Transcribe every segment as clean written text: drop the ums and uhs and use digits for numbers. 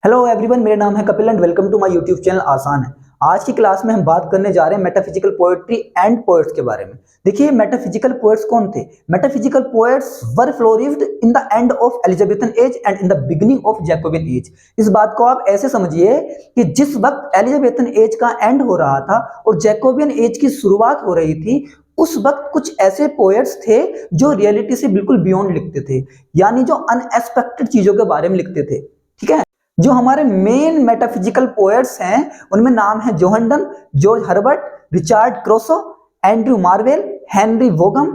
Hello everyone, मेरा नाम है Kapil and welcome to my YouTube channel आसान है। आज की क्लास में हम बात करने जा रहे हैं मेटाफिजिकल पोएट्री एंड पोएट्स के बारे में। देखिए, मेटाफिजिकल पोएट्स कौन थे? Metaphysical poets were flourished in the end of Elizabethan age and in the beginning of Jacobian as. इस बात को आप ऐसे समझिए कि जिस वक्त एलिजाबेथन एज का एंड हो रहा था और जैकोबियन एज की शुरुआत हो रही थी, उस वक्त कुछ ऐसे पोएट्स थे जो रियलिटी से बिल्कुल बियॉन्ड लिखते थे, यानी जो अनएक्सपेक्टेड चीजों के बारे में लिखते थे। ठीक है, जो हमारे मेन मेटाफिजिकल पोएट्स हैं उनमें नाम है John Donne, George Herbert, Richard Crashaw, Andrew Marvell, Henry Vaughan,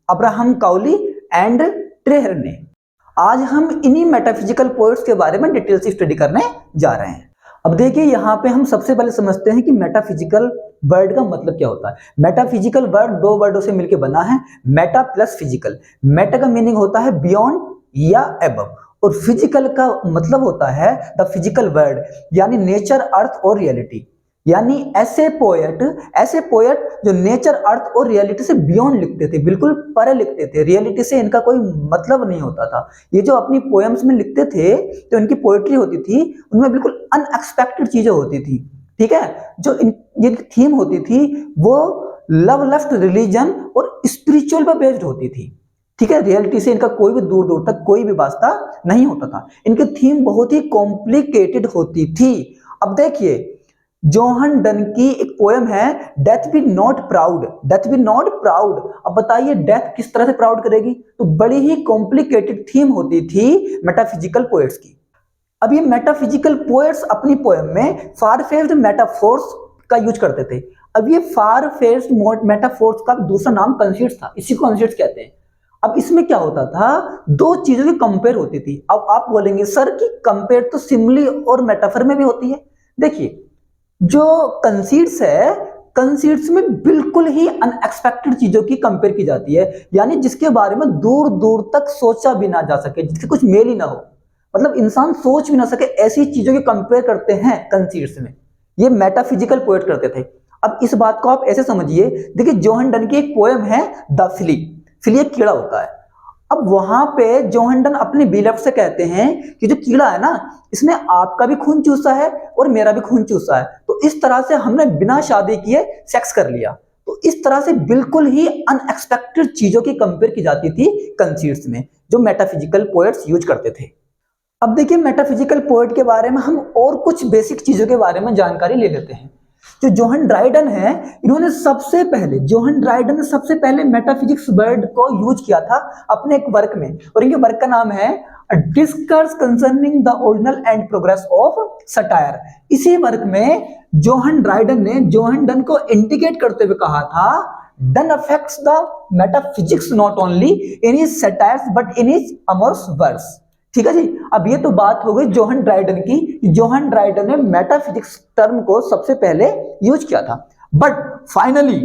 Abraham Cowley and Traherne. आज हम इन्हीं मेटाफिजिकल पोएट्स के बारे में डिटेल से स्टडी करने जा रहे हैं। अब देखिए, यहाँ पे हम सबसे पहले समझते हैं कि मेटाफिजिकल वर्ड का मतलब क्या होता है। मेटाफिजिकल वर्ड दो वर्डों से मिलकर बना है, मेटा प्लस फिजिकल। मेटा का मीनिंग होता है बियॉन्ड या अबव, और फिजिकल का मतलब होता है द फिजिकल वर्ल्ड, यानी नेचर, अर्थ और रियलिटी। यानी ऐसे पोएट जो नेचर, अर्थ और रियलिटी से बियॉन्ड लिखते थे, बिल्कुल परे लिखते थे, रियलिटी से इनका कोई मतलब नहीं होता था। ये जो अपनी पोएम्स में लिखते थे, तो इनकी पोएट्री होती थी, उनमें बिल्कुल अनएक्सपेक्टेड चीजें होती थी। ठीक है, जो ये थीम होती थी वो लव, लस्ट, रिलीजन और स्पिरिचुअल पर बेस्ड होती थी। ठीक है, रियलिटी से इनका कोई भी दूर दूर तक कोई भी वास्ता नहीं होता था। इनकी थीम बहुत ही कॉम्प्लिकेटेड होती थी। अब देखिए, जोहन डन की एक पोएम है death be not proud, death be not proud. अब बताइए, डेथ किस तरह से प्राउड करेगी? तो बड़ी ही कॉम्प्लिकेटेड थीम होती थी मेटाफिजिकल पोएट्स की। अब ये मेटाफिजिकल पोएट्स अपनी पोएम में फार फेज्ड मेटाफोर्स का यूज करते थे। अब ये फार फेज्ड मेटाफोर्स का दूसरा नाम कंसीड्स था, इसी को कंसीड्स कहते हैं। अब इसमें क्या होता था, दो चीजों की कंपेयर होती थी। अब आप बोलेंगे सर कि कंपेयर तो सिमिली और मेटाफर में भी होती है। देखिए, जो कंसीड्स है, कंसीड्स में बिल्कुल ही अनएक्सपेक्टेड चीजों की कंपेयर की जाती है, यानी जिसके बारे में दूर दूर तक सोचा भी ना जा सके, जिसके कुछ मेल ही ना हो, मतलब इंसान सोच भी ना सके, ऐसी चीजों की कंपेयर करते हैं कंसीड्स में। ये मेटाफिजिकल पोएट करते थे। अब इस बात को आप ऐसे समझिए, देखिए जोहन डन की एक पोएम है द फ्ली। फ्ली एक कीड़ा होता है। अब वहां पे जोहन डन अपने बिलफ्ड से कहते हैं कि जो कीड़ा है ना, इसने आपका भी खून चूसा है और मेरा भी खून चूसा है, तो इस तरह से हमने बिना शादी किए सेक्स कर लिया। तो इस तरह से बिल्कुल ही अनएक्सपेक्टेड चीजों की कंपेयर की जाती थी कंसीड्स में, जो मेटाफिजिकल पोएट्स यूज करते थे। अब देखिए, मेटाफिजिकल पोएट के बारे में हम और कुछ बेसिक चीजों के बारे में जानकारी ले लेते हैं। जो जोहन ड्राइडन है, इन्होंने जोहन ड्राइडन ने सबसे पहले मेटाफिजिक्स वर्ड को यूज किया था अपने एक वर्क में, और इनके वर्क का नाम है discourse concerning the original and progress of satire. इसी वर्क में जोहन डन को इंडिकेट करते हुए कहा था, Donne affects the metaphysics not only in his satires but in his amorous works. ठीक है जी। अब ये तो बात हो गई जोहन ड्राइडन की। जोहन ड्राइडन ने मेटाफिजिक्स टर्म को सबसे पहले यूज किया था, बट फाइनली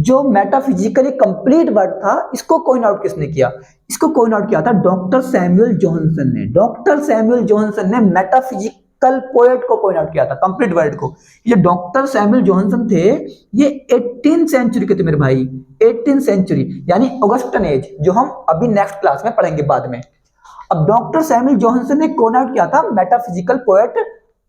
जो मेटाफिजिकली कंप्लीट वर्ड था, इसको कॉइन आउट किसने किया? इसको कॉइन आउट किया था डॉक्टर सैमुअल जॉनसन ने। डॉक्टर सैमुअल जॉनसन ने मेटाफिजिकल पोएट को कॉइन आउट किया था, कंप्लीट वर्ड को। ये डॉक्टर सैमुअल जॉनसन थे, ये 18th सेंचुरी के थे मेरे भाई, 18th सेंचुरी, यानी ऑगस्टन एज, जो हम अभी नेक्स्ट क्लास में पढ़ेंगे बाद में। अब डॉक्टर सैमुअल जॉनसन ने कॉइन आउट किया था मेटाफिजिकल पोएट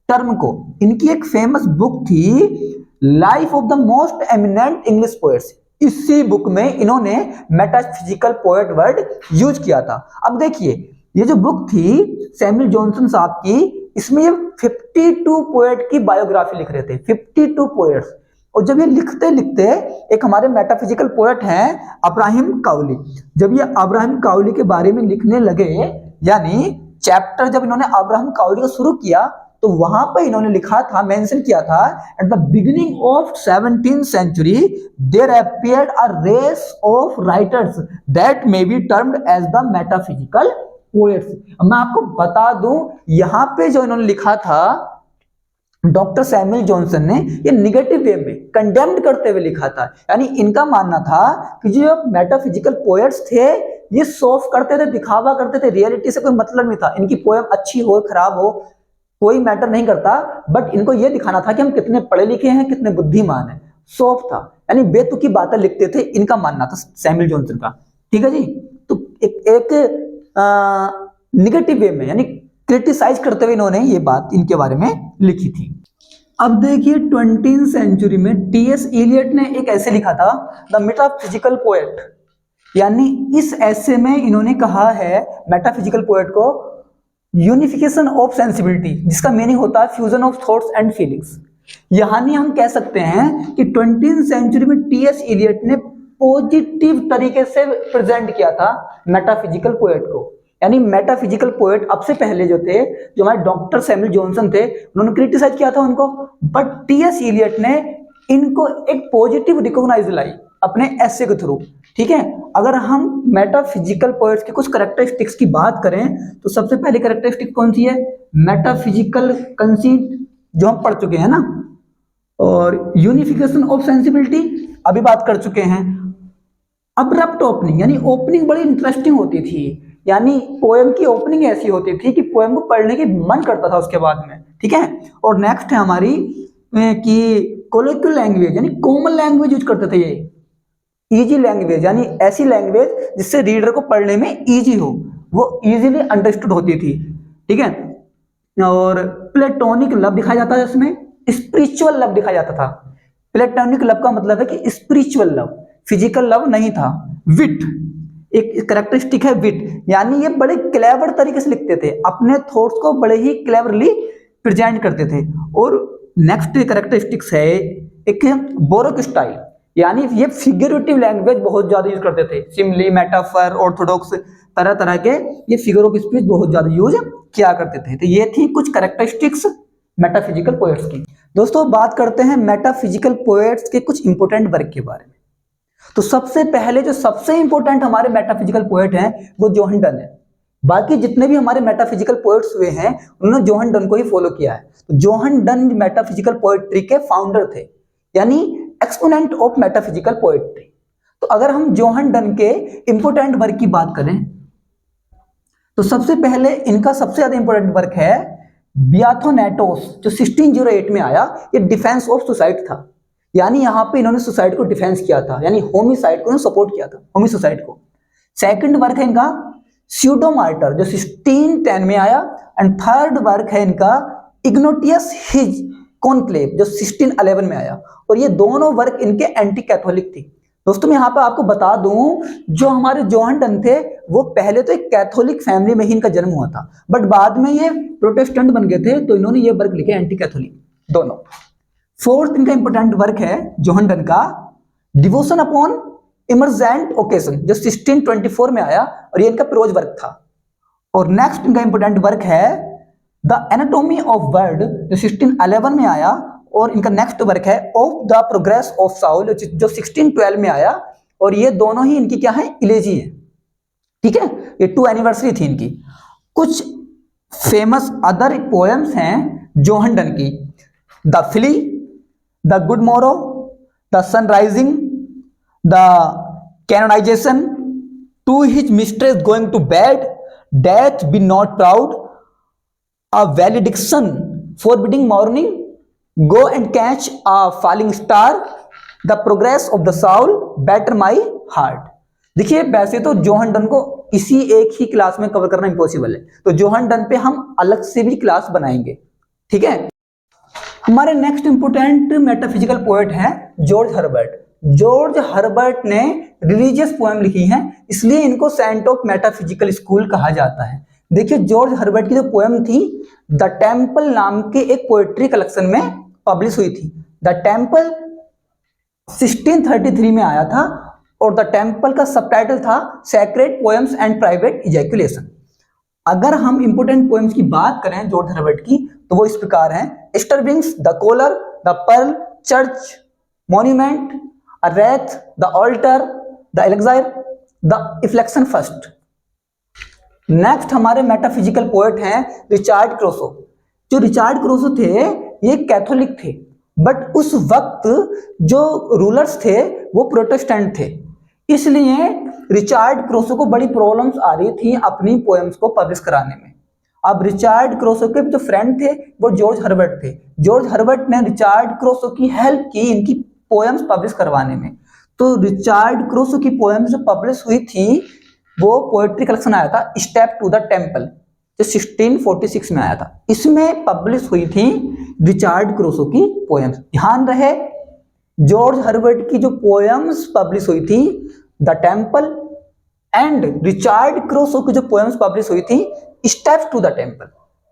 टर्म को। इनकी एक फेमस बुक थी life of the most eminent English poets. इसी बुक में इन्होंने मेटाफिजिकल पोएट वर्ड यूज किया था। अब देखिए, ये जो बुक थी सैमुअल जॉनसन साहब की, इसमें ये 52 पोएट की बायोग्राफी लिख रहे थे, 52 पोएट्स। और जब ये लिखते लिखते एक हमारे मेटाफिजिकल पोएट हैं अब्राहम काउली, जब ये अब्राहम काउली के बारे में लिखने लगे, यानी चैप्टर जब इन्होंने अब्राहम काउली को शुरू किया, तो वहां पर इन्होंने लिखा था, मेंशन किया था, at the beginning of 17th century there appeared a race of writers that may be termed as the metaphysical poets. मैं आपको बता दूं, यहां पे जो इन्होंने लिखा था डॉक्टर सैमुअल जॉनसन ने, ये निगेटिव वे में कंडेम्ड करते हुए लिखा था। यानी इनका मानना था कि जो मेटाफिजिकल पोएट्स थे, ये सोफ करते थे, दिखावा करते थे, रियलिटी से कोई मतलब नहीं था। इनकी पोएम अच्छी हो खराब हो कोई मैटर नहीं करता, बट इनको ये दिखाना था कि हम कितने पढ़े लिखे हैं, कितने बुद्धिमान हैं। सोफ था, यानी बेतुकी बातें लिखते थे, इनका मानना था सैमुअल जॉनसन का। ठीक है जी। तो एक निगेटिव वे में, यानी क्रिटिसाइज करते हुए इन्होंने ये बात इनके बारे में लिखी थी। अब देखिए 20वीं सेंचुरी में टी.एस. इलियट ने एक ऐसे लिखा था, द मेटाफिजिकल पोएट, यानी इस ऐसे में इन्होंने कहा है मेटाफिजिकल पोएट को, यूनिफिकेशन ऑफ सेंसिबिलिटी, जिसका मीनिंग होता है fusion of thoughts and feelings. यानी हम कह सकते हैं कि 20वीं सेंचुरी में टी.एस. इलियट ने पॉजिटिव तरीके से प्रेजेंट किया था मेटाफिजिकल पोएट को। यानी मेटाफिजिकल पोएट अब से पहले जो थे, जो हमारे डॉक्टर सैमुअल जॉनसन थे, उन्होंने क्रिटिसाइज किया था उनको, बट टी.एस. इलियट ने इनको एक पॉजिटिव रिकॉग्नाइज लाई अपने ऐसे के थ्रू। ठीक है, अगर हम मेटाफिजिकल पोएट्स के कुछ कैरेक्टरिस्टिक्स की बात करें तो सबसे पहले कैरेक्टरिस्टिक कौन सी है? मेटाफिजिकल कंसीट, जो हम पढ़ चुके हैं ना, और यूनिफिकेशन ऑफ सेंसिबिलिटी अभी बात कर चुके हैं। अब्रप्ट ओपनिंग, यानी ओपनिंग बड़ी इंटरेस्टिंग होती थी, यानी पोएम की ओपनिंग ऐसी होती थी कि पोएम को पढ़ने की मन करता था उसके बाद में। ठीक है, और नेक्स्ट है हमारी कि कोलोक्वियल लैंग्वेज, यानी कॉमन लैंग्वेज यूज करते थे ये। इजी लैंग्वेज, यानी ऐसी लैंग्वेज जिससे रीडर को पढ़ने में इजी हो, वो इजीली अंडरस्टूड होती थी। ठीक है, और प्लेटोनिक लव दिखाया जाता है इसमें, स्पिरिचुअल लव दिखाया जाता था। प्लेटोनिक लव का मतलब है कि स्पिरिचुअल लव, फिजिकल लव नहीं था। विट, एक कैरेक्टरिस्टिक है विट, यानी ये बड़े क्लेवर तरीके से लिखते थे, अपने थॉट्स को बड़े ही क्लेवरली प्रेजेंट करते थे। और नेक्स्ट कैरेक्टरिस्टिक्स है एक बोरोक स्टाइल, यानी ये फिगरेटिव लैंग्वेज बहुत ज्यादा यूज करते थे, सिमिली, मेटाफर, ऑर्थोडॉक्स, तरह तरह के ये फिगर ऑफ स्पीच बहुत ज्यादा यूज किया करते थे। तो ये थी कुछ कैरेक्टरिस्टिक्स मेटाफिजिकल पोएट्स की। दोस्तों बात करते हैं मेटाफिजिकल पोएट्स के कुछ इंपॉर्टेंट वर्क के बारे में। तो सबसे पहले जो सबसे इंपॉर्टेंट हमारे मेटाफिजिकल पोएट हैं वो जोहन डन है। बाकी जितने भी हमारे मेटाफिजिकल पोएट्स हुए हैं उन्होंने जोहन डन को ही फॉलो किया है। तो जोहन डन मेटाफिजिकल पोएट्री के फाउंडर थे, यानी एक्सपोनेंट ऑफ मेटाफिजिकल पोएट्री। तो अगर हम जोहन डन के इंपॉर्टेंट वर्क की बात करें तो सबसे पहले इनका सबसे ज्यादा इंपॉर्टेंट वर्क है बियाथोनेटोस, जो 1608 में आया। ये डिफेंस ऑफ सुसाइड था, यानी यहाँ पे इन्होंने सुसाइड को डिफेंस किया था, यानी होमिसाइड को सपोर्ट किया था, होमिसुसाइड को। सेकंड वर्क है इनका स्यूडोमार्टर, जो 1610 में आया। एंड थर्ड वर्क है इनका इग्नोटियस हिज कॉन्क्लेव, जो 1611 में आया। और ये दोनों वर्क इनके एंटी कैथोलिक थी। दोस्तों मैं यहाँ पे आपको बता दूं, जो हमारे जोहन डन थे वो पहले तो एक कैथोलिक फैमिली में ही इनका जन्म हुआ था, बट बाद में ये प्रोटेस्टेंट बन गए थे, तो इन्होंने ये वर्क लिखे एंटी कैथोलिक दोनों। फोर्थ इनका इंपॉर्टेंट वर्क है जोहन डन का डिवोशन अपॉन इमर्जेंट ओकेजन, जो 1624 में आया, और ये इनका प्रोज वर्क था। और नेक्स्ट इनका इंपॉर्टेंट वर्क है द एनाटॉमी ऑफ वर्ड, जो 1611 में आया। और इनका नेक्स्ट वर्क है of the progress of Saul, जो 1612 में आया। और ये दोनों ही इनकी क्या है, इलेजी है। ठीक है, ये 2 एनिवर्सरी थी इनकी। कुछ फेमस अदर पोएम्स हैं जोहन डन की, the flea, the good morrow, the sunrising, the canonization, to his mistress going to bed, death be not proud, a valediction forbidding mourning, go and catch a falling star, the progress of the soul, batter my heart. देखिए वैसे तो John Donne को इसी एक ही class में cover करना impossible है, तो जोहन डन पे हम अलग से भी क्लास बनाएंगे। ठीक है, हमारे नेक्स्ट इंपोर्टेंट मेटाफिजिकल पोएट है जॉर्ज हर्बर्ट। जॉर्ज हर्बर्ट ने रिलीजियस पोएम लिखी है, इसलिए इनको सेंट ऑफ मेटाफिजिकल स्कूल कहा जाता है। देखिए जॉर्ज हर्बर्ट की जो पोएम थी द टेम्पल नाम के एक पोएट्री कलेक्शन में पब्लिश हुई थी। द टेम्पल 1633 में आया था, और द टेम्पल का सबटाइटल था sacred poems and private ejaculation. अगर हम इंपोर्टेंट पोएम्स की बात करें जॉर्ज हर्बर्ट की तो वो इस प्रकार हैं, Easter Wings, the collar, the pearl, church monuments, a wreath, the altar, the elixir, the affliction first. Next हमारे मेटाफिजिकल पोएट हैं रिचार्ड क्रोसो। जो रिचार्ड क्रोसो थे ये कैथोलिक थे, बट उस वक्त जो रूलर्स थे वो प्रोटेस्टेंट थे, इसलिए रिचार्ड क्रोसो को बड़ी प्रॉब्लम्स आ रही थी अपनी पोएम्स को पब्लिश कराने में। अब रिचार्ड क्रोसो के जो फ्रेंड थे वो जॉर्ज हर्बर्ट थे। जॉर्ज हर्बर्ट ने रिचार्ड क्रोसो की हेल्प की इनकी पोएम्स पब्लिश करवाने में। तो रिचार्ड क्रोसो की पोएम्स जो पब्लिश हुई थी वो पोएट्री कलेक्शन आया था स्टेप टू द टेम्पल। जो 1646 में आया था। इसमें पब्लिश हुई थी रिचर्ड क्रूसो की पोएम्स। ध्यान रहे, जॉर्ज हर्बर्ट की जो पोएम्स पब्लिश हुई थी the temple, and Richard Crusoe की जो पोएम्स पब्लिश हुई थी स्टेप्स टू द टेम्पल,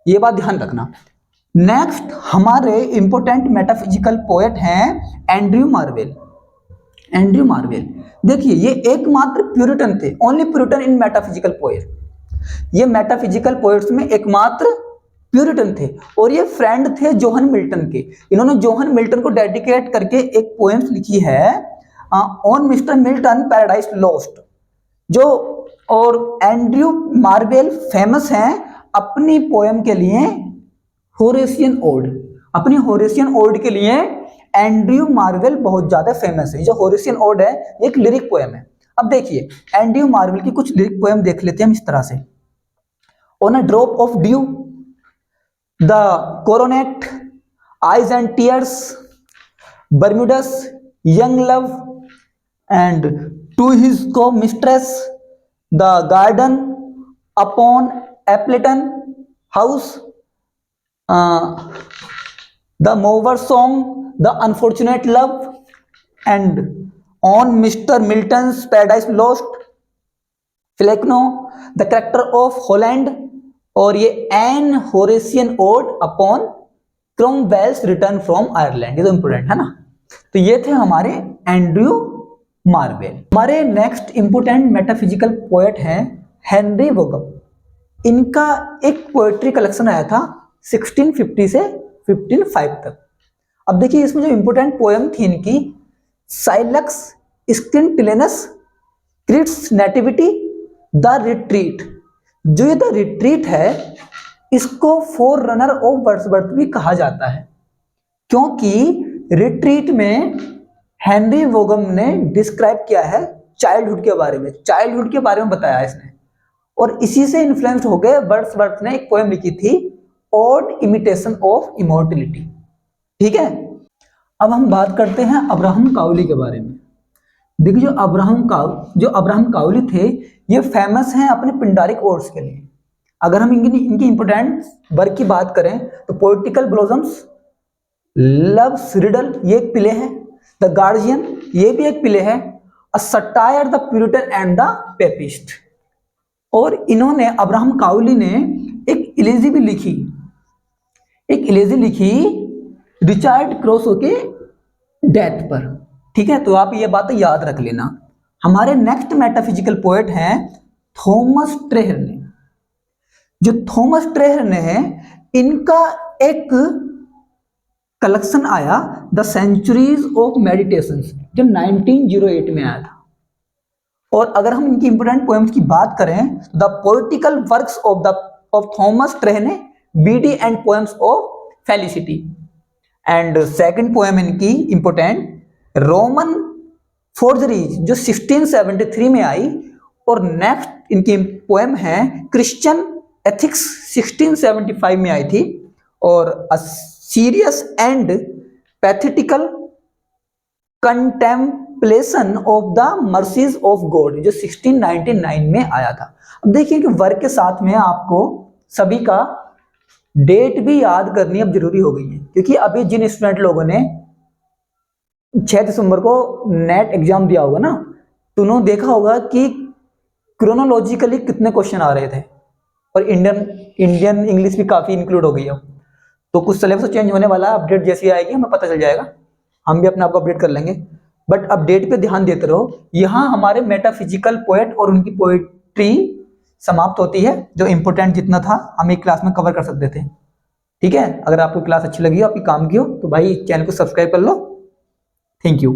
ये बात ध्यान रखना। नेक्स्ट हमारे इंपोर्टेंट मेटाफिजिकल पोएट हैं एंड्रयू मार्वेल। एंड्रयू मार्वेल देखिए, ये एकमात्र प्यूरिटन थे, ओनली प्यूरिटन इन मेटाफिजिकल पोएट। ये मेटाफिजिकल पोएट्स में एकमात्र प्यूरिटन थे और ये फ्रेंड थे जोहन मिल्टन के। इन्होंने जोहन मिल्टन को डेडिकेट करके एक पोएम्स लिखी है on mister Milton paradise lost, जो और एंड्रयू मार्वेल फेमस हैं अपनी पोएम के लिए होरेशियन ओड। अपनी होरेशियन ओड के लिए एंड्रयू मार्वेल बहुत ज्यादा फेमस है। जो होरेशियन ओड है एक लिरिक पोएम है। अब देखिए एंड्रयू मार्वेल की कुछ लिरिक पोएम देख लेते हैं हम इस तरह से। On a drop of dew, the coronet, eyes and tears, Bermudas, young love, and to his coy mistress, the garden, upon Appleton House, the mower song, the unfortunate love, and on mister Milton's Paradise Lost, Flecknoe, the character of Holland, और ये an Horatian ode upon Cromwell's return from Ireland. ये तो important है ना। तो ये थे हमारे एंड्रयू मार्वेल। हमारे नेक्स्ट इंपोर्टेंट मेटाफिजिकल पोएट हैं हेनरी वोगम। इनका एक पोएट्री कलेक्शन आया था 1650 से 1505 तक। अब देखिए इसमें जो इंपोर्टेंट पोएम थी इनकी साइलक्स स्किनटिलेनस, क्रिट्स नेटिविटी, द रिट्रीट। जो ये द रिट्रीट है इसको फोर रनर ऑफ वर्ड्सवर्थ भी कहा जाता है, क्योंकि रिट्रीट में हेनरी वोगम ने डिस्क्राइब किया है चाइल्डहुड के बारे में, चाइल्डहुड के बारे में बताया है इसने, और इसी से इन्फ्लुएंस्ड हो गए वर्ड्सवर्थ ने एक पोएम लिखी थी ऑड इमिटेशन ऑफ इमॉर्टलिटी। ठीक है, अब हम बात करते हैं अब्राहम काउली के बारे में। देखिए जो अब्राहम काउली थे ये फेमस हैं अपने पिंडारिक ओड्स के लिए। अगर हम इनकी इंपोर्टेंट वर्क की बात करें तो पोएटिकल ब्लॉसम्स, लव्स रिडल ये एक प्ले है, द गार्जियन ये भी एक प्ले है, a satire the puritan and the papist. और इन्होंने अब्राहम काउली ने एक इलेजी भी लिखी, एक इलेजी लिखी रिचर्ड क्रूसो के डेथ पर। ठीक है, तो आप ये बात याद रख लेना। हमारे नेक्स्ट मेटाफिजिकल पोएट हैं थॉमस ट्रेहर्ने। जो थॉमस ट्रेहर्ने हैं इनका एक कलेक्शन आया द सेंचुरीज ऑफ मेडिटेशंस, जो 1908 में आया था। और अगर हम इनकी इंपोर्टेंट पोएम्स की बात करें तो the poetical works of Thomas Traherne, बीडी and poems of felicity. And second poem इनकी इंपोर्टेंट रोमन फोर्जरीज जो 1673 में आई, और नेक्स्ट इनकी पोएम है क्रिश्चियन एथिक्स 1675 में आई थी, और a serious and pathetical contemplation of the mercies of God जो 1699 में आया था। अब देखिए कि वर्क के साथ में आपको सभी का डेट भी याद करनी अब जरूरी हो गई है, क्योंकि अभी जिन स्टूडेंट लोगों ने 6 दिसंबर को नेट एग्जाम दिया होगा ना, तो उन्होंने देखा होगा कि क्रोनोलॉजिकली कितने क्वेश्चन आ रहे थे, और इंडियन इंग्लिश भी काफ़ी इंक्लूड हो गई है। तो कुछ सिलेबस चेंज होने वाला है, अपडेट जैसी आएगी हमें पता चल जाएगा, हम भी अपने आप को अपडेट कर लेंगे। बट अपडेट पे ध्यान देते रहो। यहाँ हमारे मेटाफिजिकल पोएट और उनकी पोएट्री समाप्त होती है। जो इंपोर्टेंट जितना था हम एक क्लास में कवर कर सकते थे। ठीक है, अगर आपको क्लास अच्छी लगी हो, आपकी काम की हो, तो भाई चैनल को सब्सक्राइब कर लो। Thank you.